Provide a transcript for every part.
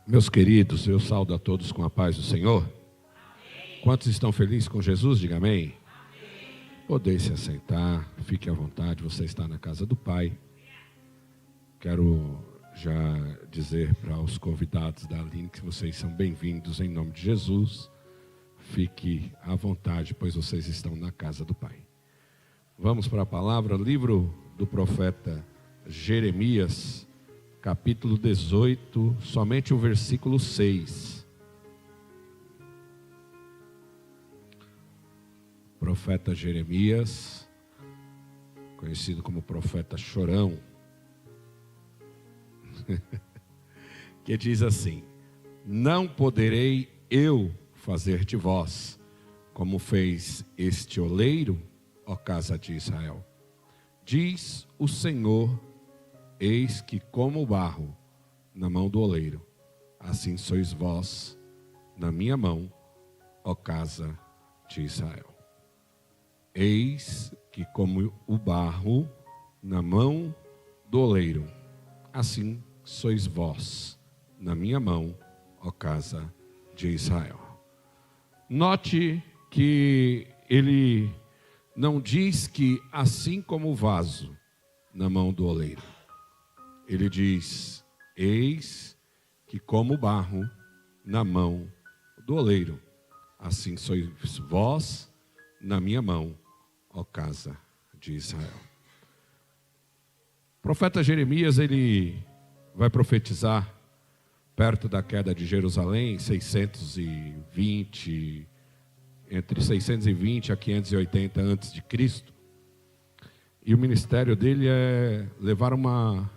Meus queridos, eu saúdo a todos com a paz do Senhor. Amém. Quantos estão felizes com Jesus? Diga amém. Podem se assentar, fique à vontade, você está na casa do Pai. Quero já dizer para os convidados da Aline que vocês são bem-vindos em nome de Jesus. Fique à vontade, pois vocês estão na casa do Pai. Vamos para a palavra, livro do profeta Jeremias, capítulo 18, somente o versículo 6. Profeta Jeremias, conhecido como profeta chorão, que diz assim: não poderei eu fazer de vós como fez este oleiro, ó casa de Israel. Diz o Senhor: eis que como o barro na mão do oleiro, assim sois vós na minha mão, ó casa de Israel. Eis que como o barro na mão do oleiro, assim sois vós na minha mão, ó casa de Israel. Note que ele não diz que assim como o vaso na mão do oleiro. Ele diz: eis que como o barro na mão do oleiro, assim sois vós na minha mão, ó casa de Israel. O profeta Jeremias, ele vai profetizar perto da queda de Jerusalém, entre 620 a 580 antes de Cristo. E o ministério dele é levar uma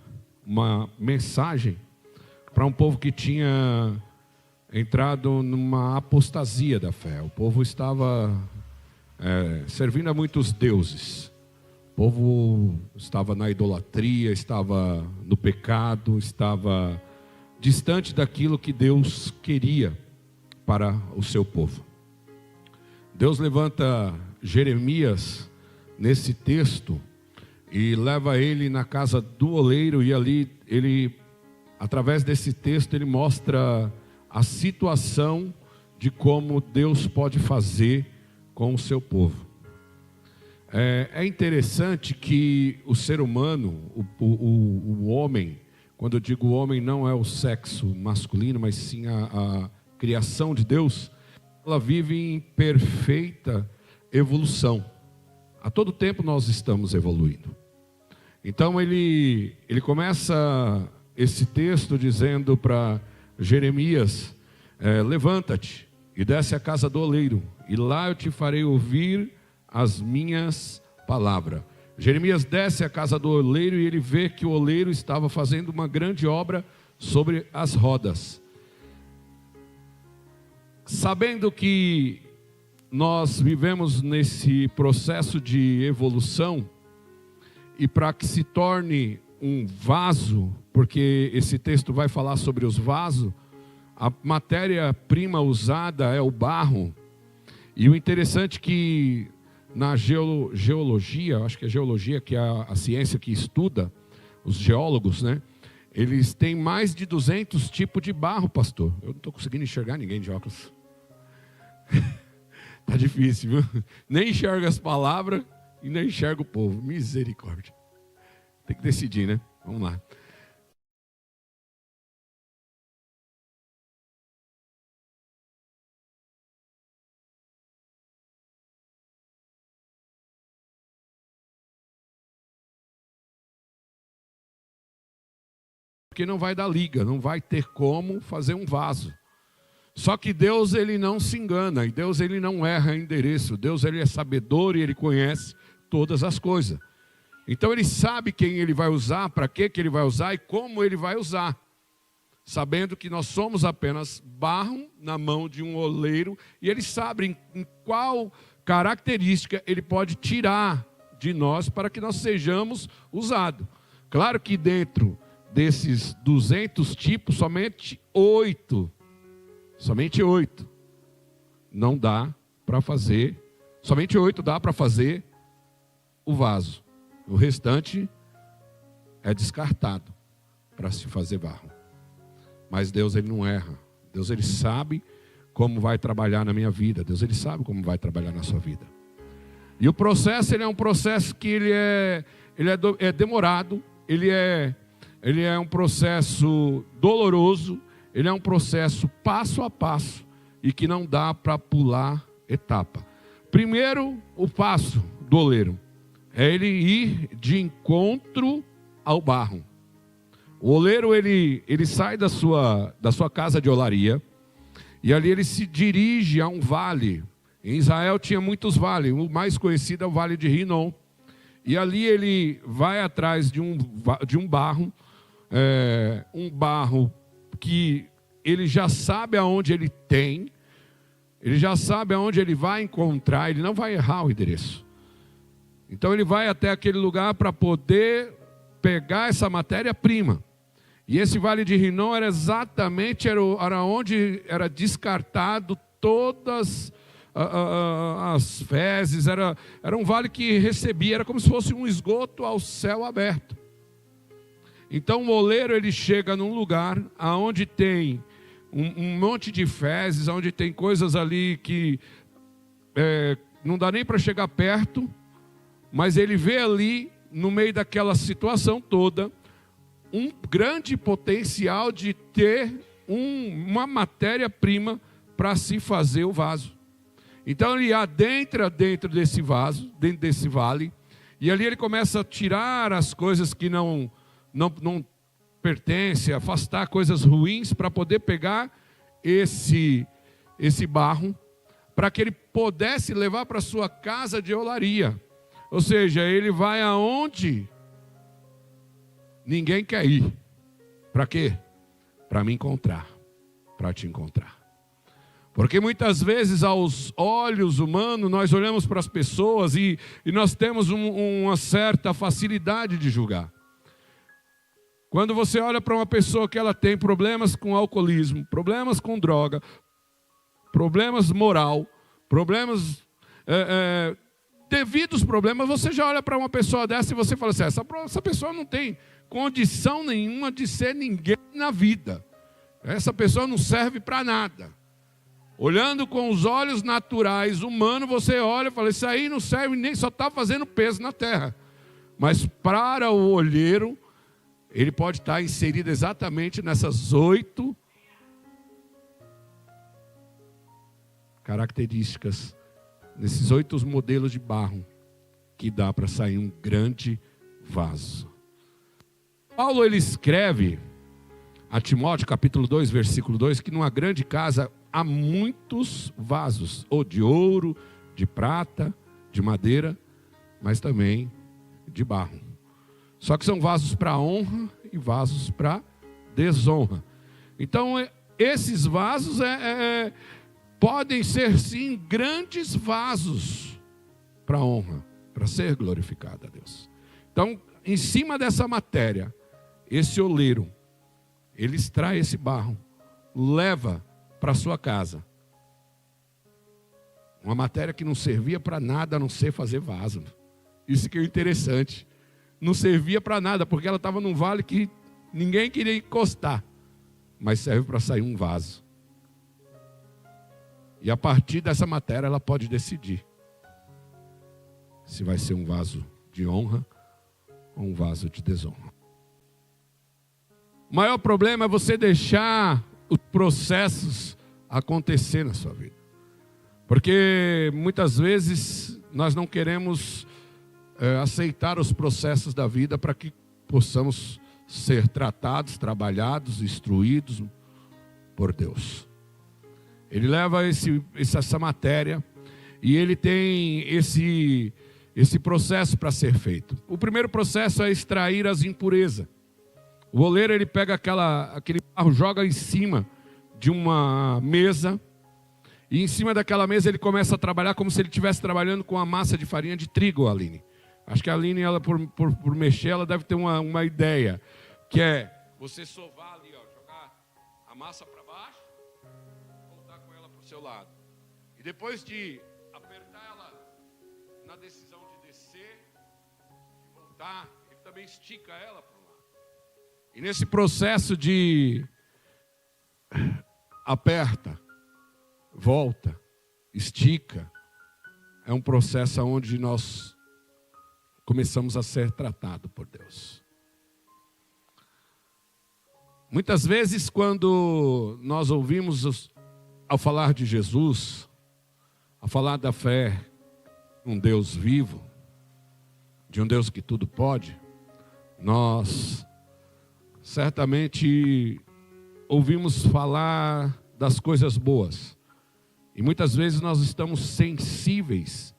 mensagem para um povo que tinha entrado numa apostasia da fé. O povo estava servindo a muitos deuses. O povo estava na idolatria, estava no pecado, estava distante daquilo que Deus queria para o seu povo. Deus levanta Jeremias nesse texto e leva ele na casa do oleiro, e ali ele, através desse texto, ele mostra a situação de como Deus pode fazer com o seu povo. É interessante que o ser humano, o homem, quando eu digo homem, não é o sexo masculino, mas sim a criação de Deus, ela vive em perfeita evolução. A todo tempo nós estamos evoluindo. Então ele começa esse texto dizendo para Jeremias: levanta-te e desce à casa do oleiro, e lá eu te farei ouvir as minhas palavras. Jeremias desce à casa do oleiro e ele vê que o oleiro estava fazendo uma grande obra sobre as rodas. Sabendo que nós vivemos nesse processo de evolução, e para que se torne um vaso, porque esse texto vai falar sobre os vasos, a matéria-prima usada é o barro. E o interessante é que na geologia, acho que é geologia, que é a ciência que estuda, os geólogos, né? Eles têm mais de 200 tipos de barro, pastor. Eu não estou conseguindo enxergar ninguém de óculos. Tá difícil, viu? Nem enxerga as palavras e nem enxerga o povo. Misericórdia. Tem que decidir, né? Vamos lá. Porque não vai dar liga, não vai ter como fazer um vaso. Só que Deus, ele não se engana, e Deus, ele não erra endereço. Deus, ele é sabedor e ele conhece todas as coisas. Então ele sabe quem ele vai usar, para que ele vai usar e como ele vai usar. Sabendo que nós somos apenas barro na mão de um oleiro, e ele sabe em qual característica ele pode tirar de nós para que nós sejamos usados. Claro que dentro desses 200 tipos, somente 8 não dá para fazer Somente 8 dá para fazer o vaso. O restante é descartado para se fazer barro. Mas Deus, ele não erra. Deus, ele sabe como vai trabalhar na minha vida. Deus, ele sabe como vai trabalhar na sua vida. E o processo, ele é um processo que ele é demorado, ele é um processo doloroso, ele é um processo passo a passo e que não dá para pular etapa. Primeiro, o passo do oleiro é ele ir de encontro ao barro. O oleiro, ele sai da sua casa de olaria e ali ele se dirige a um vale. Em Israel tinha muitos vales, o mais conhecido é o Vale de Rinom. E ali ele vai atrás de um barro que ele já sabe aonde ele tem, ele já sabe aonde ele vai encontrar, ele não vai errar o endereço. Então ele vai até aquele lugar para poder pegar essa matéria-prima. E esse Vale de Rinom era exatamente era onde era descartado todas as fezes, era um vale que recebia, era como se fosse um esgoto ao céu aberto. Então o oleiro, ele chega num lugar onde tem um monte de fezes, onde tem coisas ali que não dá nem para chegar perto, mas ele vê ali, no meio daquela situação toda, um grande potencial de ter uma matéria-prima para se fazer o vaso. Então ele adentra dentro desse vaso, dentro desse vale, e ali ele começa a tirar as coisas que não pertencem, afastar coisas ruins para poder pegar esse barro, para que ele pudesse levar para sua casa de olaria. Ou seja, ele vai aonde ninguém quer ir. Para quê? Para me encontrar, para te encontrar. Porque muitas vezes aos olhos humanos nós olhamos para as pessoas e nós temos uma certa facilidade de julgar. Quando você olha para uma pessoa que ela tem problemas com alcoolismo, problemas com droga, problemas moral, problemas, devidos problemas, você já olha para uma pessoa dessa e você fala assim, essa pessoa não tem condição nenhuma de ser ninguém na vida. Essa pessoa não serve para nada. Olhando com os olhos naturais, humanos, você olha e fala, isso aí não serve nem, só está fazendo peso na terra. Mas para o olheiro, ele pode estar inserido exatamente nessas 8 características, nesses 8 modelos de barro, que dá para sair um grande vaso. Paulo, ele escreve a Timóteo, capítulo 2, versículo 2, que numa grande casa há muitos vasos, ou de ouro, de prata, de madeira, mas também de barro. Só que são vasos para honra e vasos para desonra. Então, esses vasos podem ser, sim, grandes vasos para honra, para ser glorificado a Deus. Então, em cima dessa matéria, esse oleiro, ele extrai esse barro, leva para a sua casa. Uma matéria que não servia para nada a não ser fazer vaso. Isso que é interessante. Não servia para nada, porque ela estava num vale que ninguém queria encostar. Mas serve para sair um vaso. E a partir dessa matéria ela pode decidir se vai ser um vaso de honra ou um vaso de desonra. O maior problema é você deixar os processos acontecer na sua vida. Porque muitas vezes nós não queremos aceitar os processos da vida para que possamos ser tratados, trabalhados, instruídos por Deus. Ele leva essa matéria e ele tem esse processo para ser feito. O primeiro processo é extrair as impurezas. O oleiro, ele pega aquele barro, joga em cima de uma mesa, e em cima daquela mesa ele começa a trabalhar como se ele estivesse trabalhando com a massa de farinha de trigo, Aline. Acho que a Aline, ela, por mexer, ela deve ter uma ideia, que é você sovar ali, jogar a massa para baixo, voltar com ela para o seu lado. E depois de apertar ela na decisão de descer, de voltar, ele também estica ela para um lado. E nesse processo de aperta, volta, estica, é um processo onde nós começamos a ser tratados por Deus. Muitas vezes, quando nós ouvimos ao falar de Jesus, ao falar da fé, um Deus vivo, de um Deus que tudo pode, nós certamente ouvimos falar das coisas boas. E muitas vezes nós estamos sensíveis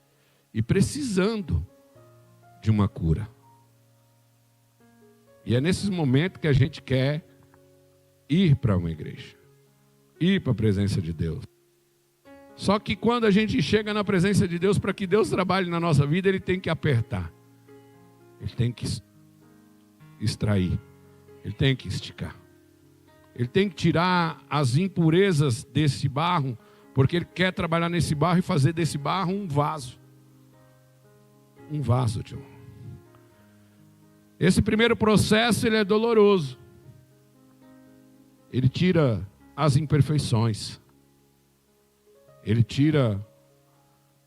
e precisando de uma cura. E é nesses momentos que a gente quer ir para uma igreja, ir para a presença de Deus. Só que quando a gente chega na presença de Deus, para que Deus trabalhe na nossa vida, Ele tem que apertar, Ele tem que extrair, Ele tem que esticar, Ele tem que tirar as impurezas desse barro, porque Ele quer trabalhar nesse barro e fazer desse barro um vaso. Um vaso, tio. Esse primeiro processo, ele é doloroso. Ele tira as imperfeições. Ele tira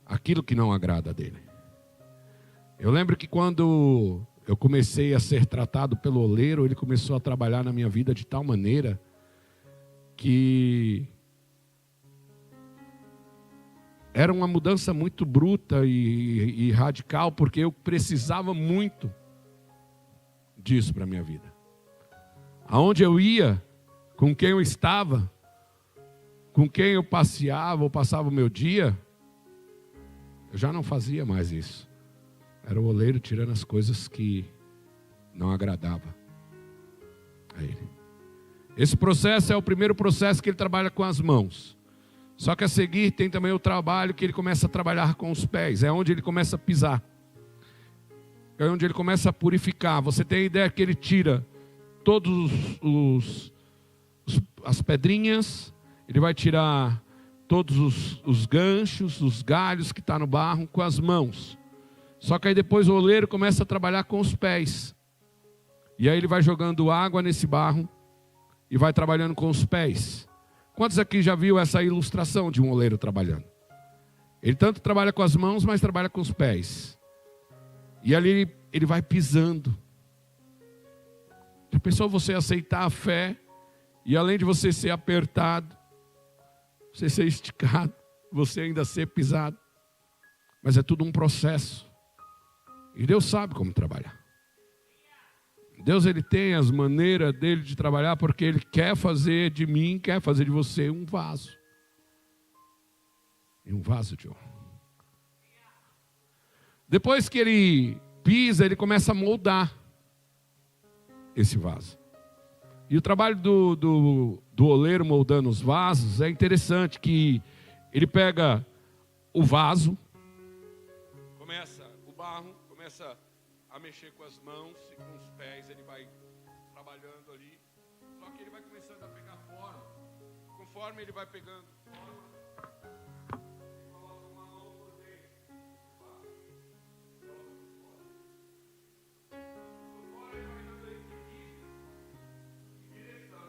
aquilo que não agrada dele. Eu lembro que quando eu comecei a ser tratado pelo oleiro, ele começou a trabalhar na minha vida de tal maneira que era uma mudança muito bruta e radical, porque eu precisava muito disso para a minha vida. Aonde eu ia, com quem eu estava, com quem eu passeava ou passava o meu dia, eu já não fazia mais isso. Era o oleiro tirando as coisas que não agradavam a ele. Esse processo é o primeiro processo que ele trabalha com as mãos. Só que a seguir tem também o trabalho que ele começa a trabalhar com os pés. É onde ele começa a pisar. É onde ele começa a purificar. Você tem a ideia que ele tira todos as pedrinhas, ele vai tirar todos os ganchos, os galhos que estão no barro com as mãos. Só que aí depois o oleiro começa a trabalhar com os pés. E aí ele vai jogando água nesse barro e vai trabalhando com os pés. Quantos aqui já viu essa ilustração de um oleiro trabalhando? Ele tanto trabalha com as mãos, mas trabalha com os pés. E ali ele vai pisando. Já pensou você aceitar a fé e além de você ser apertado, você ser esticado, você ainda ser pisado? Mas é tudo um processo. E Deus sabe como trabalhar. Deus, ele tem as maneiras dele de trabalhar, porque ele quer fazer de mim, quer fazer de você um vaso. E um vaso de ouro. Depois que ele pisa, ele começa a moldar esse vaso. E o trabalho do oleiro moldando os vasos é interessante, que ele pega o vaso, o barro começa a mexer com as mãos e com os pés, ele vai trabalhando ali, só que ele vai começando a pegar forma. Conforme ele vai pegando forma, ele coloca uma mão por dentro, por fora ele vai dando equilíbrio e direção.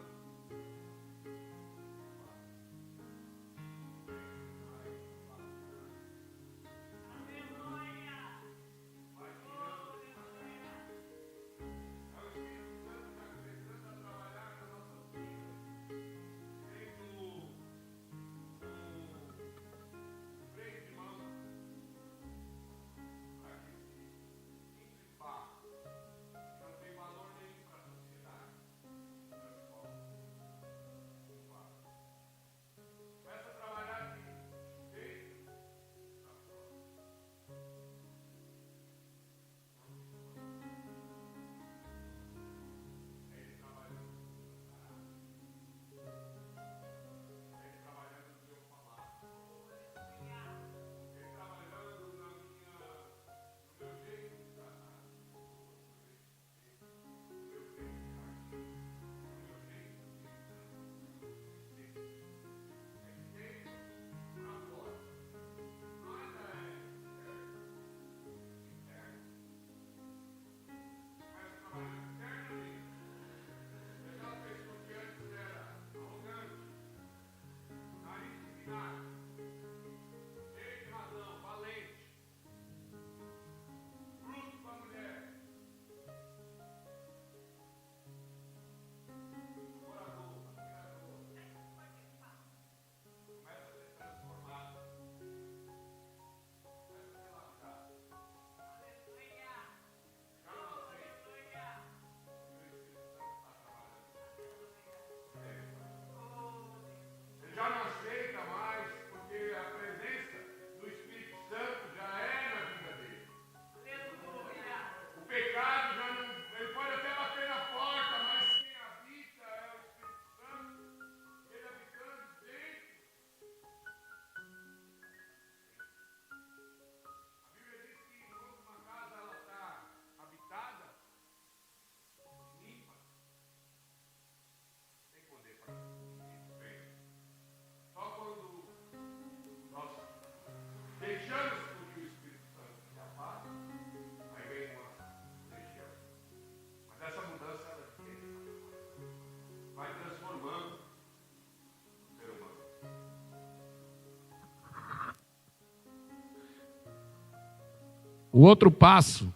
O outro passo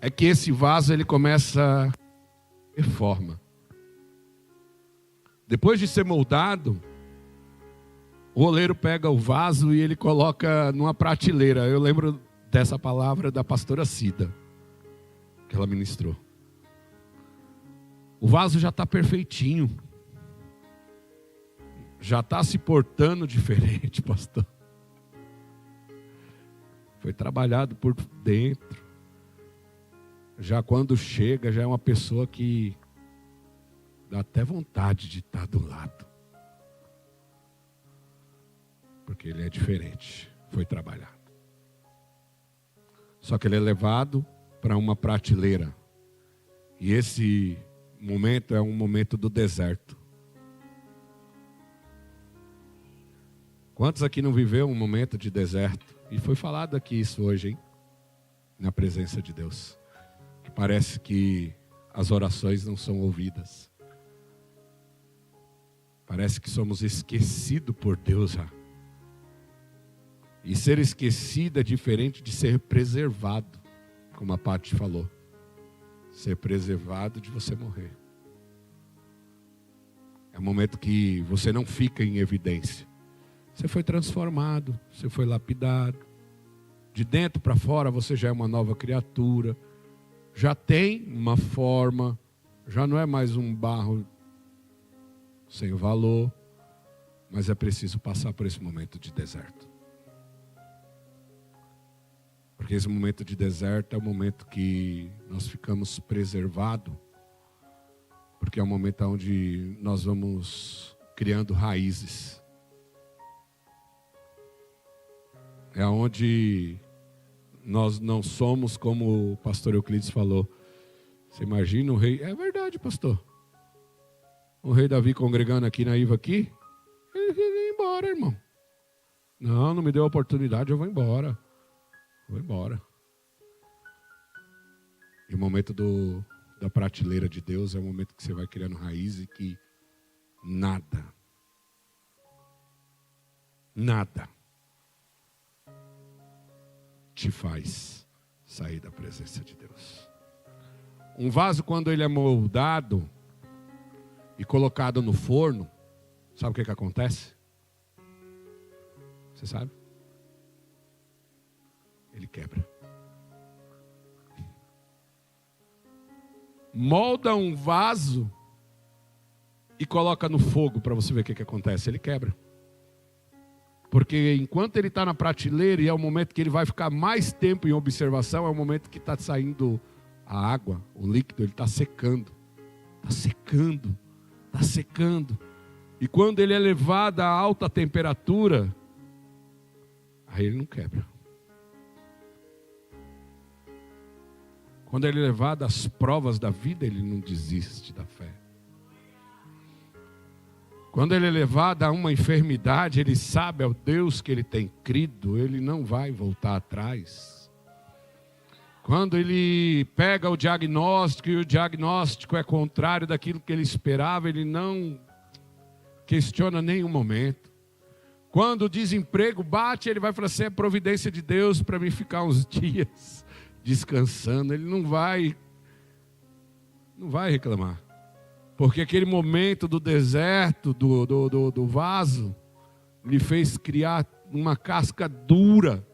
é que esse vaso ele começa a ter forma. Depois de ser moldado, o oleiro pega o vaso e ele coloca numa prateleira. Eu lembro dessa palavra da pastora Cida, que ela ministrou. O vaso já está perfeitinho. Já está se portando diferente, pastor. Foi trabalhado por dentro. Já quando chega, já é uma pessoa que dá até vontade de estar do lado. Porque ele é diferente. Foi trabalhado. Só que ele é levado para uma prateleira. E esse momento é um momento do deserto. Quantos aqui não viveu um momento de deserto? E foi falado aqui isso hoje, hein? Na presença de Deus. Que parece que as orações não são ouvidas. Parece que somos esquecidos por Deus já. E ser esquecido é diferente de ser preservado, como a Paty falou. Ser preservado de você morrer. É um momento que você não fica em evidência. Você foi transformado, você foi lapidado. De dentro para fora você já é uma nova criatura. Já tem uma forma. Já não é mais um barro sem valor. Mas é preciso passar por esse momento de deserto. Porque esse momento de deserto é o momento que nós ficamos preservados. Porque é o momento onde nós vamos criando raízes. É onde nós não somos como o pastor Euclides falou. Você imagina o rei... É verdade, pastor. O rei Davi congregando aqui na Iva aqui. Ele ia embora, irmão. Não me deu a oportunidade, eu vou embora. Vou embora. E o momento da prateleira de Deus é o momento que você vai criando raiz e que nada te faz sair da presença de Deus. Um vaso, quando ele é moldado e colocado no forno, sabe o que acontece? Você sabe? Ele quebra. Molda um vaso e coloca no fogo para você ver o que acontece. Ele quebra. Porque enquanto ele está na prateleira, e é o momento que ele vai ficar mais tempo em observação, é o momento que está saindo a água, o líquido, ele está secando. Está secando. Está secando. E quando ele é levado a alta temperatura, aí ele não quebra. Quando ele é levado às provas da vida, ele não desiste da fé. Quando ele é levado a uma enfermidade, ele sabe ao Deus que ele tem crido, ele não vai voltar atrás. Quando ele pega o diagnóstico e o diagnóstico é contrário daquilo que ele esperava, ele não questiona nenhum momento. Quando o desemprego bate, ele vai falar assim, é providência de Deus para mim ficar uns dias descansando. Ele não vai reclamar. Porque aquele momento do deserto, do vaso, lhe fez criar uma casca dura,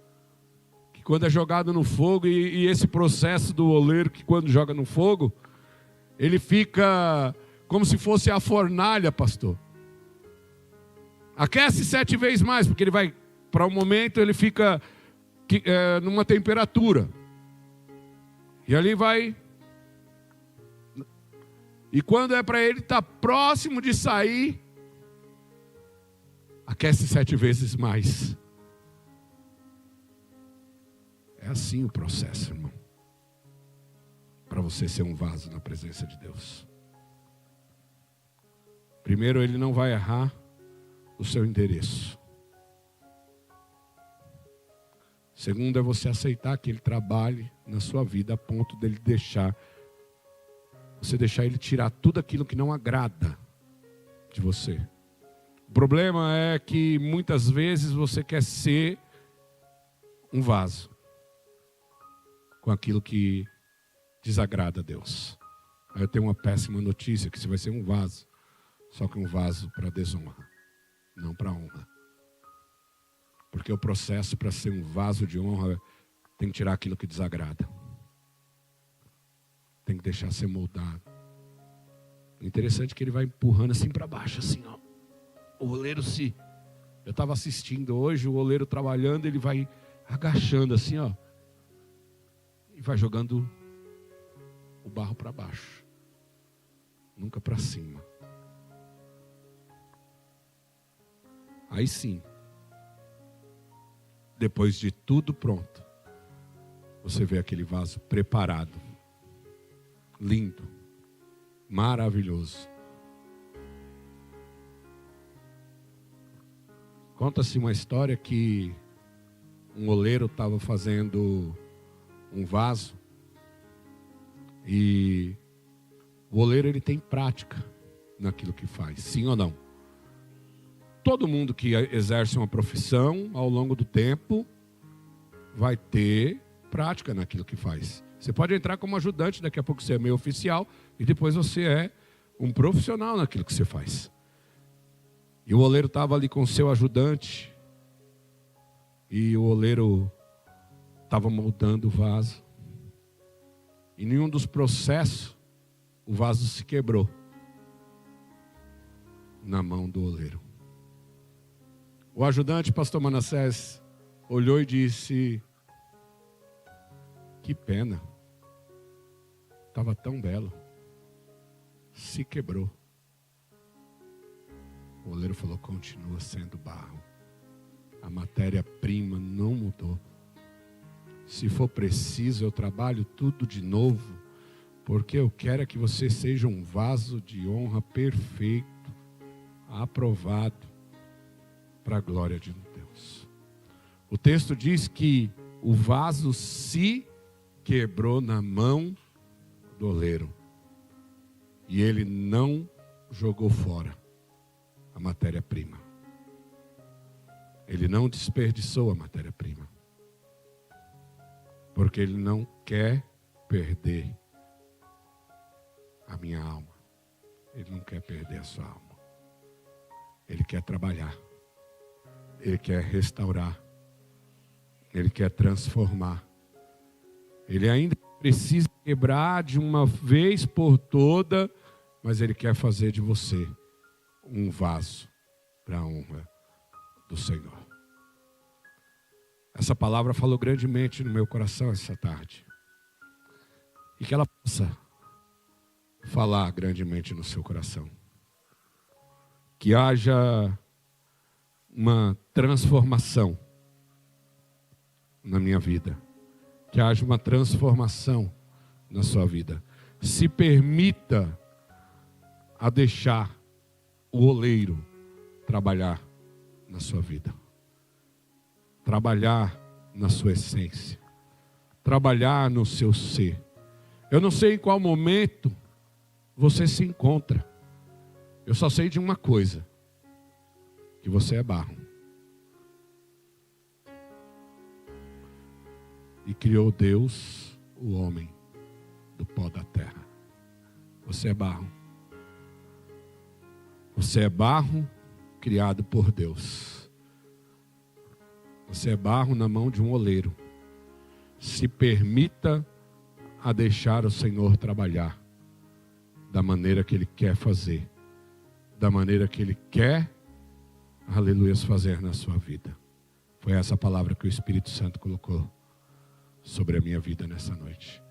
que quando é jogado no fogo, e esse processo do oleiro, que quando joga no fogo, ele fica como se fosse a fornalha, pastor. Aquece 7 vezes mais, porque ele vai, para um momento, ele fica numa temperatura. E ali vai... E quando é para ele estar próximo de sair, aquece 7 vezes mais. É assim o processo, irmão. Para você ser um vaso na presença de Deus. Primeiro, ele não vai errar o seu endereço. Segundo, é você aceitar que ele trabalhe na sua vida a ponto dele deixar... Você deixar ele tirar tudo aquilo que não agrada de você. O problema é que muitas vezes você quer ser um vaso com aquilo que desagrada a Deus. Aí eu tenho uma péssima notícia, que você vai ser um vaso, só que um vaso para desonra, não para honra. Porque o processo para ser um vaso de honra tem que tirar aquilo que desagrada. Tem que deixar ser moldado. O interessante é que ele vai empurrando assim para baixo, assim, ó. O oleiro eu estava assistindo hoje, o oleiro trabalhando, ele vai agachando assim, ó. E vai jogando o barro para baixo. Nunca para cima. Aí sim, depois de tudo pronto, você vê aquele vaso preparado, lindo, maravilhoso. Conta-se uma história que um oleiro estava fazendo um vaso e o oleiro ele tem prática naquilo que faz, sim ou não? Todo mundo que exerce uma profissão ao longo do tempo vai ter prática naquilo que faz. Você pode entrar como ajudante, daqui a pouco você é meio oficial e depois você é um profissional naquilo que você faz. E o oleiro estava ali com o seu ajudante e o oleiro estava moldando o vaso. E em nenhum dos processos o vaso se quebrou na mão do oleiro. O ajudante, pastor Manassés, olhou e disse: que pena, estava tão belo, se quebrou. O oleiro falou: continua sendo barro, a matéria-prima não mudou. Se for preciso, eu trabalho tudo de novo, porque eu quero que você seja um vaso de honra perfeito, aprovado, para a glória de Deus. O texto diz que o vaso se quebrou na mão do oleiro. E ele não jogou fora a matéria-prima. Ele não desperdiçou a matéria-prima. Porque ele não quer perder a minha alma. Ele não quer perder a sua alma. Ele quer trabalhar. Ele quer restaurar. Ele quer transformar. Ele ainda precisa quebrar de uma vez por toda, mas ele quer fazer de você um vaso para a honra do Senhor. Essa palavra falou grandemente no meu coração essa tarde. E que ela possa falar grandemente no seu coração. Que haja uma transformação na minha vida. Que haja uma transformação na sua vida. Se permita a deixar o oleiro trabalhar na sua vida. Trabalhar na sua essência. Trabalhar no seu ser. Eu não sei em qual momento você se encontra. Eu só sei de uma coisa. Que você é barro. E criou Deus, o homem, do pó da terra. Você é barro. Você é barro criado por Deus. Você é barro na mão de um oleiro. Se permita a deixar o Senhor trabalhar da maneira que Ele quer fazer. Da maneira que Ele quer, aleluia, fazer na sua vida. Foi essa palavra que o Espírito Santo colocou sobre a minha vida nessa noite.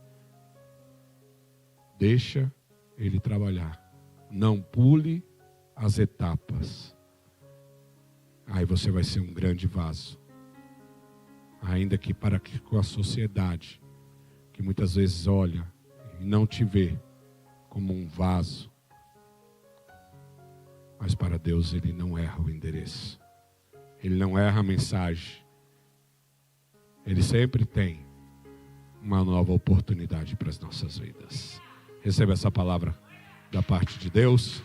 Deixa Ele trabalhar. Não pule as etapas. Aí você vai ser um grande vaso. Ainda que para que com a sociedade, que muitas vezes olha e não te vê como um vaso. Mas para Deus Ele não erra o endereço. Ele não erra a mensagem. Ele sempre tem uma nova oportunidade para as nossas vidas. Receba essa palavra da parte de Deus.